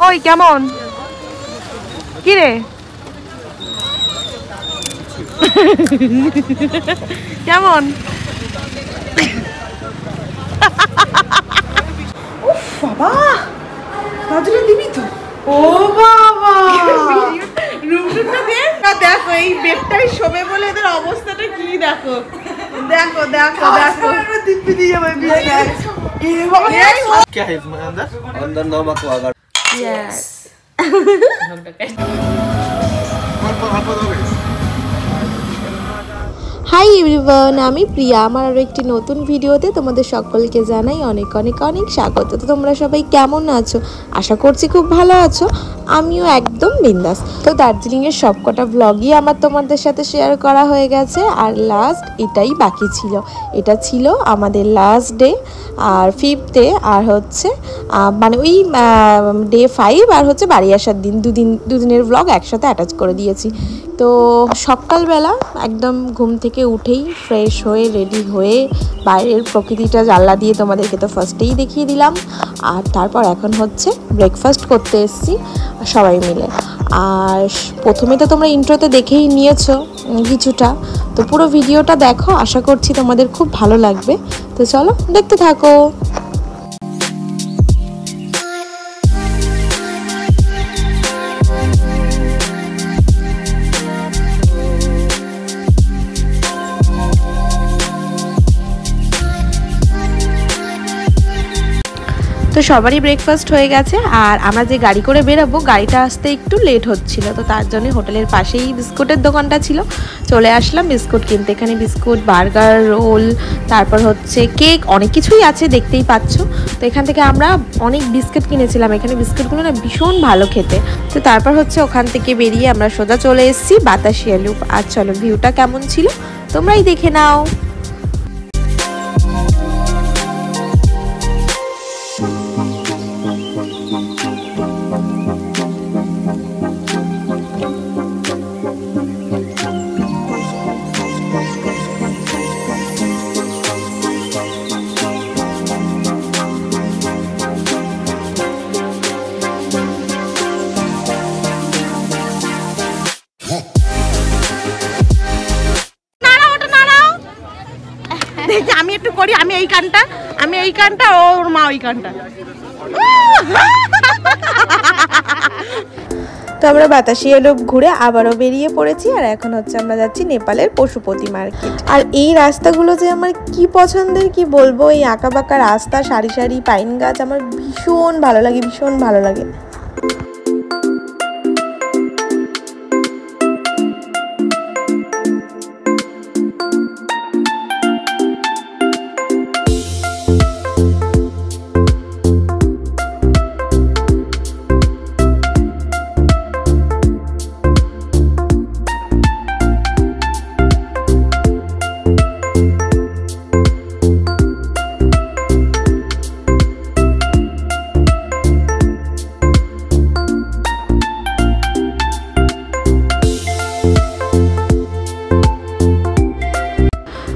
ওই কেমন কি রে কেমন বাবা নজরে দিবি তো ও বাবা রুমটা দেখো এই বেডটাই শোবে বলে এদের অবস্থাটা কি দেখো देखो देखो देखो दिप्पी दी है भाई ये क्या है इसमें अंदर नमक वगैरह यस हाई एवरीवन आमी प्रिया आमार आरो एकटी नतून भिडियोते तोमादेर सकलके जानाई अनेक अनेक अनेक स्वागत। तो तोमरा सबाई केमन आछो आशा करछि खूब भालो आछो आमिও একদম बिंदास। तो दार्जिलिंगের সবকটা ব্লগই আমার তোমাদের সাথে শেয়ার করা হয়ে গেছে আর লাস্ট এটাই বাকি ছিল। এটা ছিল আমাদের লাস্ট ডে আর 5th ডে আর হচ্ছে মানে ওই ডে 5 আর হচ্ছে বাড়ি আসার দিন দুদিনের ব্লগ একসাথে অ্যাটাচ করে দিয়েছি। তো সকালবেলা একদম ঘুম থেকে উঠেই ফ্রেশ হয়ে রেডি হয়ে বাইরের প্রকৃতিটা জানলা দিয়ে তোমাদেরকে তো ফার্স্টেই দেখিয়ে দিলাম আর তারপর এখন হচ্ছে ব্রেকফাস্ট করতে এসেছি সবাই মিলে। আর প্রথমে তো তোমরা ইন্ট্রোতে দেখেই নিয়েছো কিছুটা, তো পুরো ভিডিওটা দেখো, আশা করছি তোমাদের খুব ভালো লাগবে। তো চলো দেখতে থাকো। তো সবারই ব্রেকফাস্ট হয়ে গেছে আর আমরা যে গাড়ি করে বেরোবো গাড়িটা আসতে একটু লেট হচ্ছিল, তো তার জন্য হোটেলের পাশেই বিস্কুটের দোকানটা ছিল, চলে আসলাম বিস্কুট কিনতে। এখানে বিস্কুট, বার্গার, রোল, তারপর হচ্ছে কেক, অনেক কিছুই আছে দেখতেই পাচ্ছ। তো এখান থেকে আমরা অনেক বিস্কুট কিনেছিলাম, এখানে বিস্কুটগুলো না ভীষণ ভালো খেতে। তো তারপর হচ্ছে ওখান থেকে বেরিয়ে আমরা সোজা চলে এসেছি বাতাসিয়া লুপ। আর চলো ভিউটা কেমন ছিল তোমরাই দেখে নাও। আমি একটু করি, আমি এই কানটা ওর মা ওই কানটা। তো আমরা বাতাসিয়া লুপ ঘুরে আবারও বেরিয়ে পড়েছি আর এখন হচ্ছে আমরা যাচ্ছি নেপালের পশুপতি মার্কেট। আর এই রাস্তাগুলো যে আমার কি পছন্দের কি বলবো, এই আঁকা বাঁকা রাস্তা, সারি সারি পাইন গাছ আমার ভীষণ ভালো লাগে, ভীষণ ভালো লাগে।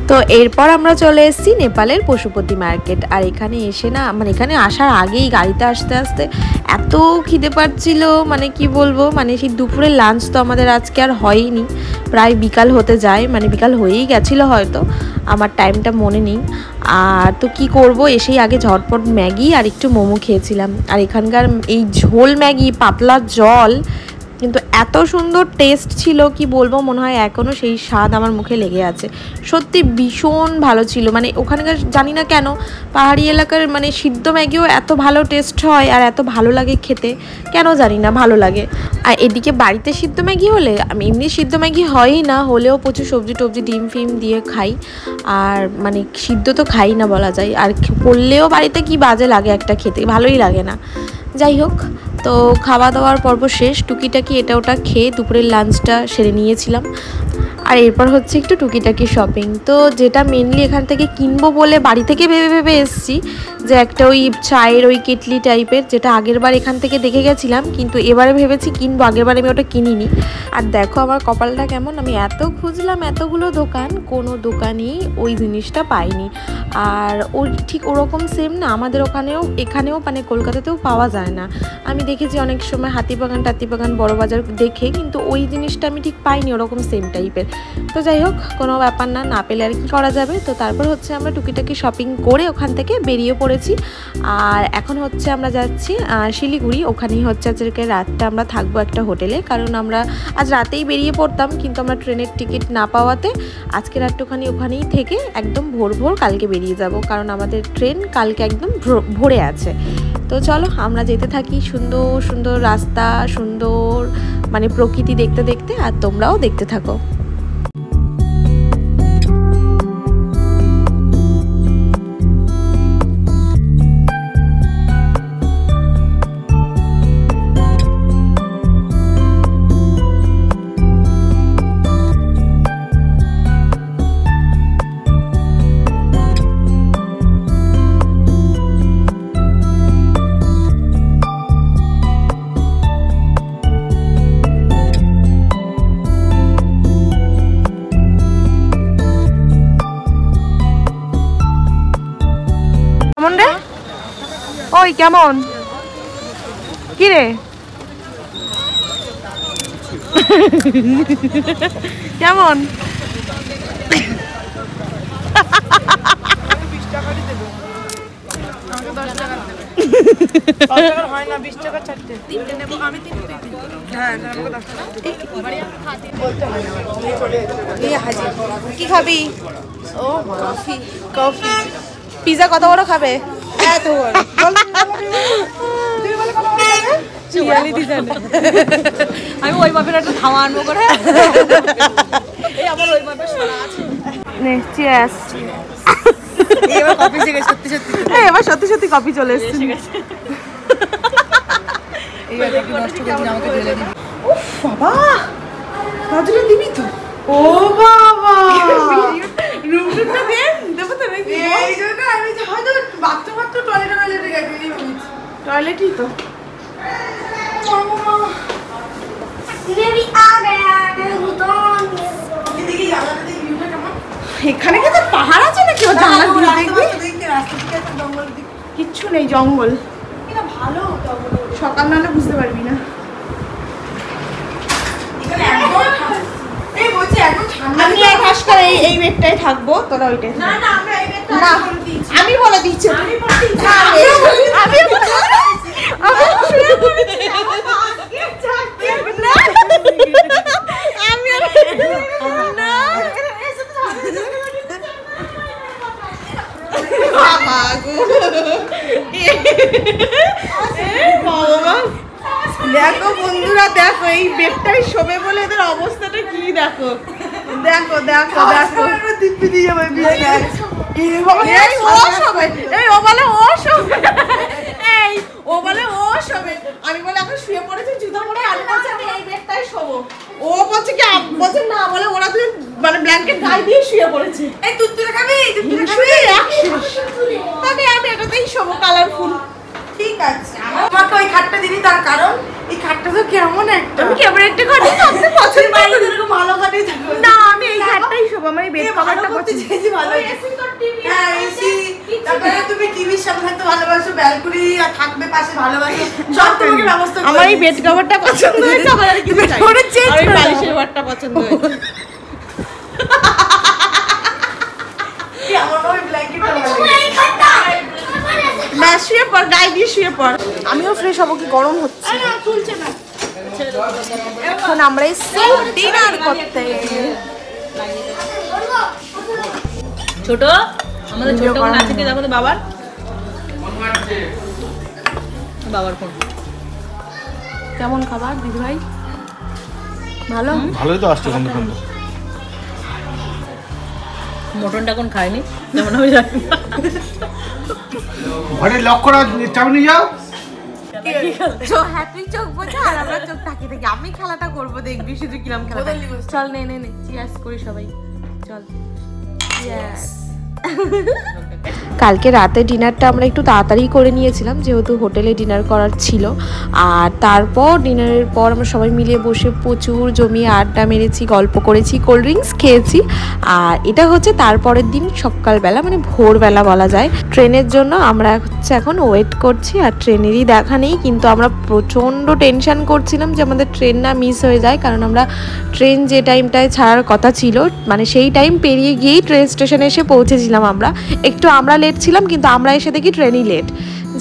তো এরপর আমরা চলে এসেছি নেপালের পশুপতি মার্কেট। আর এখানে এসে না মানে এখানে আসার আগেই গাড়িতে আসতে আসতে এত খিদে পাচ্ছিল, মানে কি বলবো, মানে সেই দুপুরের লাঞ্চ তো আমাদের আজকে আর হয়নি, প্রায় বিকাল হতে যায়, মানে বিকাল হয়েই গেছিলো হয়তো, আমার টাইমটা মনে নেই। আর তো কি করব, এসেই আগে ঝটপট ম্যাগি আর একটু মোমো খেয়েছিলাম। আর এখানকার এই ঝোল ম্যাগি, পাতলা জল কিন্তু এত সুন্দর টেস্ট ছিল কি বলবো, মনে হয় এখনও সেই স্বাদ আমার মুখে লেগে আছে। সত্যি ভীষণ ভালো ছিল, মানে ওখানকার জানি না কেন পাহাড়ি এলাকার মানে সিদ্ধ ম্যাগিও এত ভালো টেস্ট হয় আর এত ভালো লাগে খেতে, কেন জানি না ভালো লাগে। আর এদিকে বাড়িতে সিদ্ধ ম্যাগি হলে, আমি এমনি সিদ্ধ ম্যাগি হয়ই না, হলেও প্রচুর সবজি টবজি ডিম ফিম দিয়ে খাই, আর মানে সিদ্ধ তো খাই না বলা যায়, আর করলেও বাড়িতে কি বাজে লাগে একটা খেতে, ভালোই লাগে না। যাই হোক, তো খাওয়া দাওয়ার পর্ব শেষ, টুকিটাকি এটা ওটা খেয়ে দুপুরের লাঞ্চটা সেরে নিয়েছিলাম। আর এরপর হচ্ছে একটু টুকিটাকি শপিং। তো যেটা মেনলি এখান থেকে কিনবো বলে বাড়ি থেকে ভেবে এসেছি যে একটা ওই চায়ের ওই কেটলি টাইপের, যেটা আগের বার এখান থেকে দেখে গেছিলাম, কিন্তু এবারে ভেবেছি কিনবো, আগের বার আমি ওটা কিনিনি। আর দেখো আমার কপালটা কেমন, আমি এত খুঁজলাম এতগুলো দোকান, কোনো দোকানই ওই জিনিসটা পাইনি। আর ওই ঠিক ওরকম সেম না আমাদের এখানেও মানে কলকাতাতেও পাওয়া যায় না। আমি দেখেছি অনেক সময় হাতিবাগান বড় বাজার দেখে, কিন্তু ওই জিনিসটা আমি ঠিক পাইনি ওরকম সেম টাইপের। তো যাই হোক, কোনো ব্যাপার না পেলে আর কি করা যাবে। তো তারপর হচ্ছে আমরা টুকিটাকি শপিং করে ওখান থেকে বেরিয়ে পড়েছি। আর এখন হচ্ছে আমরা যাচ্ছি শিলিগুড়ি, ওখানেই হচ্ছে আজকে রাতটা আমরা থাকবো একটা হোটেলে, কারণ আমরা আজ রাতেই বেরিয়ে পড়তাম, কিন্তু আমরা ট্রেনের টিকিট না পাওয়াতে আজকে রাতটুখানি ওখানেই থেকে একদম ভোর কালকে বেরিয়ে যাব, কারণ আমাদের ট্রেন কালকে একদম ভোরে আছে। তো চলো আমরা যেতে থাকি, সুন্দর সুন্দর রাস্তা, সুন্দর মানে প্রকৃতি দেখতে দেখতে, আর তোমরাও দেখতে থাকো। কেমন রে? ওই কেমন কি রে? কেমন? কি খাবি? ও কফি। পিজা কত বড় খাবে? এত বড়। আমি ওই বাপের একটা ধাওয়া আনবো করে। এই আমার ওই বাপের সোনা আছে। নে চিয়ার্স। এবার কফি থেকে সত্যি এবার সত্যি কফি চলে এসেছে। এইবার একটু নষ্ট করে দিন, আমাকে ঢেলে দিন। উফ বাবা, নজরে দিবি তো? ও বাবা, রুমটা দেবো তো নাকি? এই জন্য আমি হয়তো বাথরুম টয়লেটে গেছি। টয়লেটই তো। এখানে কি তো পাহাড় আছে নাকি? কিচ্ছু নেই, জঙ্গল। ভালো সকাল নাহলে বুঝতে পারবি না। আমি এই বেডটাই থাকবো, তোরা ওইটাই। আমি বলে দিচ্ছি, দেখো বন্ধুরা, দেখো এই বেডটাই শোবে বলে এদের অবস্থাটা কি দেখো। দেখো দেখো দেখো, দিব্যি দিয়ে যাবে আমি বলে এখন শুয়ে পড়েছি জুতা পরে, আমি বলছি আমি এই বেডটাই শোবো। ও বলছে কি বলছে না, বলে ওরা দুজন মানে ব্ল্যাঙ্কেট গায়ে দিয়ে শুয়ে পড়েছে। এই তুই খাবি? তবে আমি এটাতেই শোবো, কালারফুল। ঠিক আছে, আমাকে ওই খাটটা দিবি, তার কারণ এই খাটটা তো কেমন একটা, আমি কেমন একটা খাট থাকতে পছন্দ করি। এরকম ভালো খাটই থাকবে না, আমি এই খাটটাই শোবো, আমার এই বেড কভারটা পছন্দ। ভালো এসি তো টিভি, হ্যাঁ এসি, তারপরে তুমি টিভির সামনে থাকতে ভালোবাসো, ব্যালকনি আর থাকবে পাশে ভালোবাসো, সব তোমাকে ব্যবস্থা করে। আমার এই বেড কভারটা পছন্দ হয়েছে, আমার আর কিছু চাই না, আর এই বালিশের ওয়ারটা পছন্দ হয়েছে। কি আমার ওই ব্ল্যাঙ্কেটটা ভালো লাগে। শুয়ে পড়, গায়ে দিয়ে শুয়ে পড়। আমিও ফ্রেশ হবো, কি গরম হচ্ছে। এখন আমরা এসে ডিনার করতে। ছোট আমাদের ছোট বোন আছে কি দেখো তো, বাবার ফোন। কেমন খাবার দিদি ভাই? ভালো, ভালোই তো আসছে। মটনটা এখন খাইনি, যেমন আমি জানি। ঘরে লক করা চাবি নিয়ে যাও। হ্যাঁ তুই চোখ বোঝা আর আমরা চোখ তাকিয়ে থাকি। আমি খেলাটা করবো, দেখবি শুধু কিরম খেলা। চল নে নে নে, চিয়ার্স করি সবাই, চল চিয়ার্স। কালকে রাতে ডিনারটা আমরা একটু তাড়াতাড়ি করে নিয়েছিলাম, যেহেতু হোটেলে ডিনার করার ছিল। আর তারপর ডিনারের পর আমরা সবাই মিলে বসে প্রচুর জমিয়ে আড্ডা মেরেছি, গল্প করেছি, কোল্ড ড্রিঙ্কস খেয়েছি। আর এটা হচ্ছে তারপরের দিন সকালবেলা, মানে ভোরবেলা বলা যায়। ট্রেনের জন্য আমরা হচ্ছে এখন ওয়েট করছি, আর ট্রেনেরই দেখা নেই। কিন্তু আমরা প্রচণ্ড টেনশন করছিলাম যে আমাদের ট্রেন না মিস হয়ে যায়, কারণ আমরা ট্রেন যে টাইমটায় ছাড়ার কথা ছিল, মানে সেই টাইম পেরিয়ে গিয়েই ট্রেন স্টেশনে এসে পৌঁছেছিলাম। আমরা লেট ছিলাম, কিন্তু আমরা এসে দেখি ট্রেনই লেট।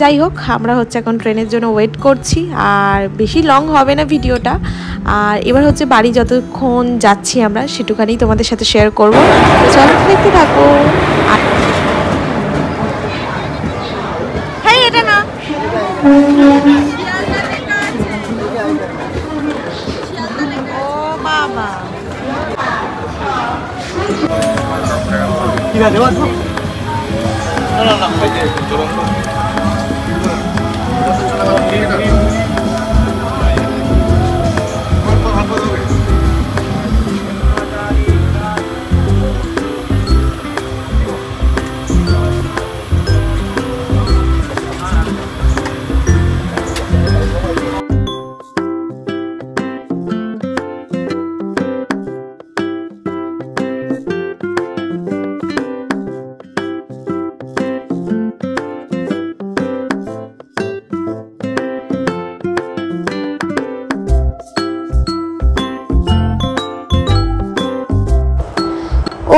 যাই হোক, আমরা হচ্ছে এখন ট্রেনের জন্য ওয়েট করছি। আর বেশি লং হবে না ভিডিওটা। আর এবার হচ্ছে বাড়ি যতক্ষণ যাচ্ছি আমরা সেটুখানি তোমাদের সাথে শেয়ার করবো। তো চলো দেখতে থাকো। হ্যাঁ এটা না ও বাবা,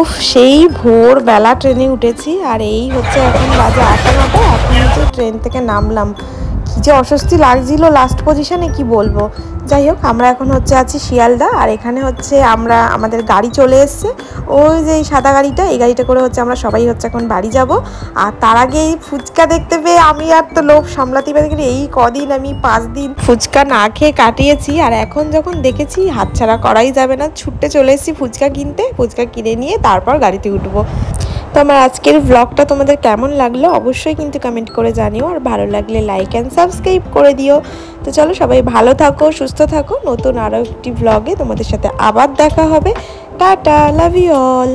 উফ সেই ভোরবেলা ট্রেনে উঠেছি। আর এই হচ্ছে এখন বাজে 8:09। এখন হচ্ছে ট্রেন থেকে নামলাম। কী যে অস্বস্তি লাগছিল লাস্ট পজিশনে, কি বলবো। যাই হোক, আমরা এখন হচ্ছে আছি শিয়ালদা। আর এখানে হচ্ছে আমাদের গাড়ি চলে এসছে, ওই যে এই সাদা গাড়িটা, এই গাড়িটা করে হচ্ছে আমরা সবাই হচ্ছে এখন বাড়ি যাব। আর তার আগে এই ফুচকা দেখতে পেয়ে আমি আর তো লোভ সামলাতে পারি। এই কদিন আমি 5 দিন ফুচকা না খেয়ে কাটিয়েছি। আর এখন যখন দেখেছি হাতছাড়া করাই যাবে না, ছুটতে চলে এসেছি ফুচকা কিনতে। ফুচকা কিনে নিয়ে তারপর গাড়িতে উঠবো। তো আমার আজকের ব্লগটা তোমাদের কেমন লাগলো অবশ্যই কিন্তু কমেন্ট করে জানিও। আর ভালো লাগলে লাইক অ্যান্ড সাবস্ক্রাইব করে দিও। তো চলো সবাই ভালো থাকো, সুস্থ থাকো। নতুন আরও একটি ব্লগে তোমাদের সাথে আবার দেখা হবে। Tata, love you all.